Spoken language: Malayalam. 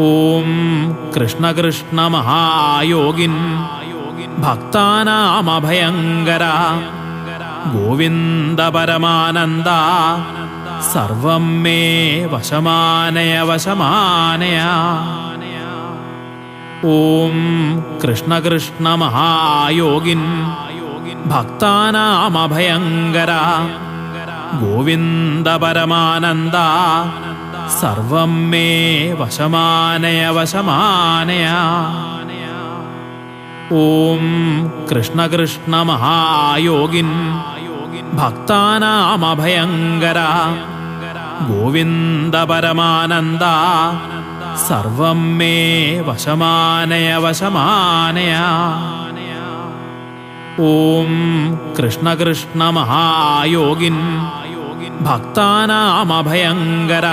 ഓം കൃഷ്ണ കൃഷ്ണ മഹായോഗിൻ ഭക്താനാമഭയങ്കര ഗോവിന്ദ പരമാനന്ദ സർവം മേ വശമാനയ വശമാനയ. ഓം കൃഷ്ണ കൃഷ്ണ മഹായോഗിൻ ഭക്താനാമഭയങ്കര ഗോവിന്ദ പരമാനന്ദ സർവം മേ വശമാനയ വശമാനയ. ഓം കൃഷ്ണ കൃഷ്ണ മഹായോഗിൻ ഭക്താനാമഭയങ്കര ഗോവിന്ദ പരമാനന്ദ സർവം മേ വശമാനയ വശമാനയ. ഓം കൃഷ്ണ കൃഷ്ണ മഹായോഗിൻ ഭക്താനാമഭയങ്കര